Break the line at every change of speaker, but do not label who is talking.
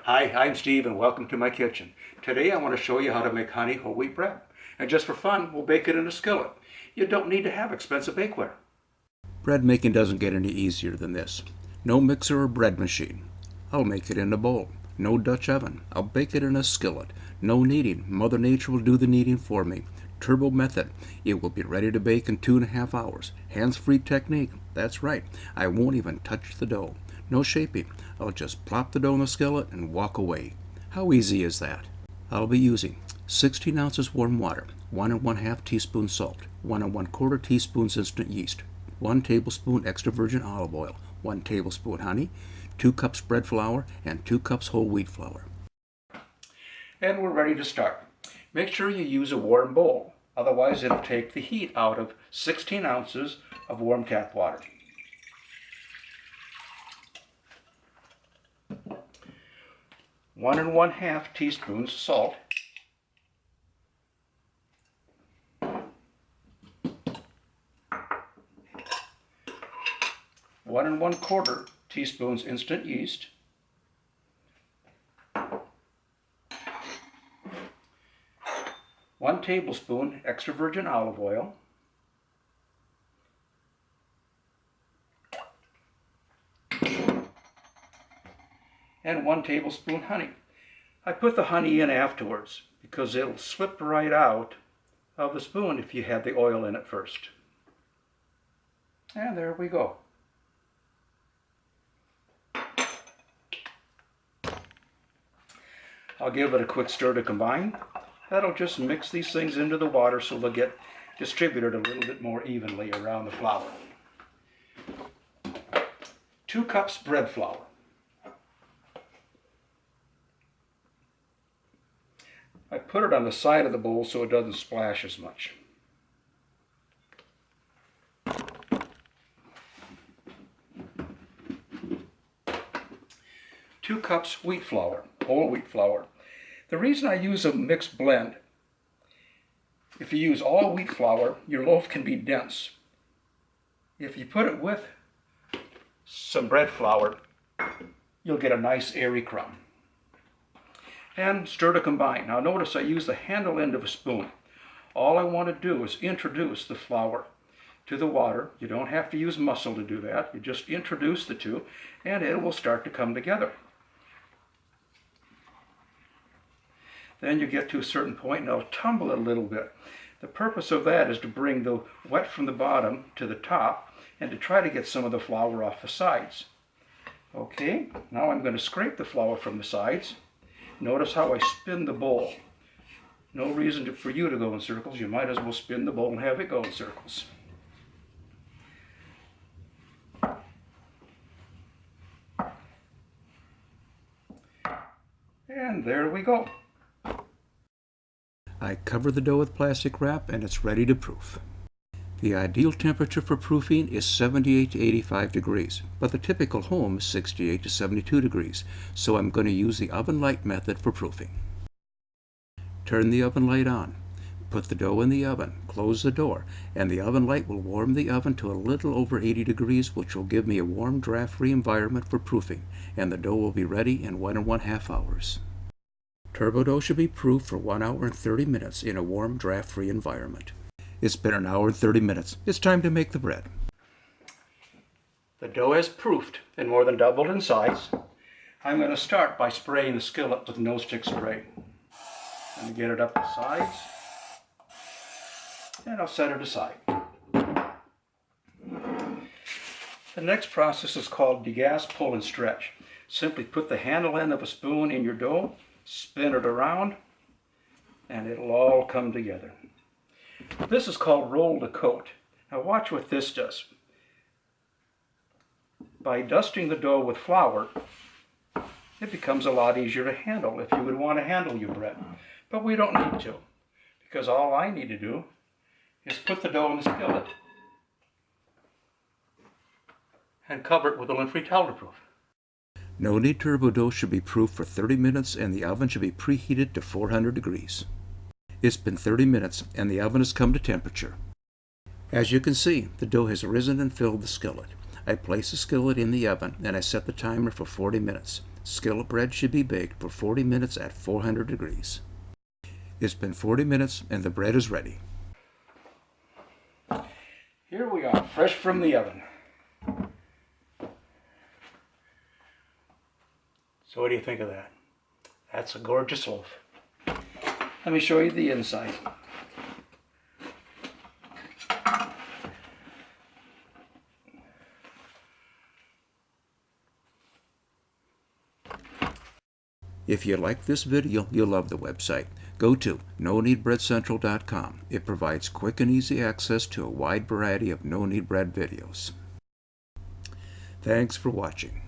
Hi, I'm Steve and welcome to my kitchen. Today I want to show you how to make honey whole wheat bread. And just for fun, we'll bake it in a skillet. You don't need to have expensive bakeware. Bread making doesn't get any easier than this. No mixer or bread machine. I'll make it in a bowl. No Dutch oven. I'll bake it in a skillet. No kneading. Mother Nature will do the kneading for me. Turbo method. It will be ready to bake in 2.5 hours. Hands-free technique. That's right. I won't even touch the dough. No shaping. I'll just plop the dough in the skillet and walk away. How easy is that? I'll be using 16 ounces warm water, 1 1/2 teaspoons salt, 1 1/4 teaspoons instant yeast, 1 tablespoon extra virgin olive oil, 1 tablespoon honey, 2 cups bread flour, and 2 cups whole wheat flour. And we're ready to start. Make sure you use a warm bowl, otherwise it'll take the heat out of 16 ounces of warm tap water. 1 1/2 teaspoons salt, 1 1/4 teaspoons instant yeast, 1 tablespoon extra virgin olive oil, and 1 tablespoon honey. I put the honey in afterwards because it'll slip right out of the spoon if you had the oil in it first. And there we go. I'll give it a quick stir to combine. That'll just mix these things into the water so they'll get distributed a little bit more evenly around the flour. 2 cups bread flour. I put it on the side of the bowl so it doesn't splash as much. 2 cups wheat flour, whole wheat flour. The reason I use a mixed blend, if you use all wheat flour, your loaf can be dense. If you put it with some bread flour, you'll get a nice airy crumb. And stir to combine. Now notice I use the handle end of a spoon. All I want to do is introduce the flour to the water. You don't have to use muscle to do that. You just introduce the two and it will start to come together. Then you get to a certain point and it'll tumble a little bit. The purpose of that is to bring the wet from the bottom to the top and to try to get some of the flour off the sides. Okay, now I'm going to scrape the flour from the sides. Notice how I spin the bowl. No reason for you to go in circles. You might as well spin the bowl and have it go in circles. And there we go. I cover the dough with plastic wrap and it's ready to proof. The ideal temperature for proofing is 78 to 85 degrees, but the typical home is 68 to 72 degrees, so I'm going to use the oven light method for proofing. Turn the oven light on. Put the dough in the oven, close the door, and the oven light will warm the oven to a little over 80 degrees, which will give me a warm, draft-free environment for proofing, and the dough will be ready in 1 1/2 hours. Turbo dough should be proofed for 1 hour and 30 minutes in a warm, draft-free environment. It's been 1 hour and 30 minutes. It's time to make the bread. The dough has proofed and more than doubled in size. I'm going to start by spraying the skillet with no-stick spray. I'm going to get it up the sides and I'll set it aside. The next process is called Degas pull and stretch. Simply put the handle end of a spoon in your dough, spin it around, and it'll all come together. This is called roll to coat. Now watch what this does. By dusting the dough with flour, it becomes a lot easier to handle if you would want to handle your bread. But we don't need to, because all I need to do is put the dough in the skillet and cover it with a lint-free towel to proof. No-knead turbo dough should be proofed for 30 minutes and the oven should be preheated to 400 degrees. It's been 30 minutes and the oven has come to temperature. As you can see, the dough has risen and filled the skillet. I place the skillet in the oven and I set the timer for 40 minutes. Skillet bread should be baked for 40 minutes at 400 degrees. It's been 40 minutes and the bread is ready. Here we are, fresh from the oven. So what do you think of that? That's a gorgeous loaf. Let me show you the inside. If you like this video, you'll love the website. Go to no-kneadbreadcentral.com. It provides quick and easy access to a wide variety of no-knead bread videos. Thanks for watching.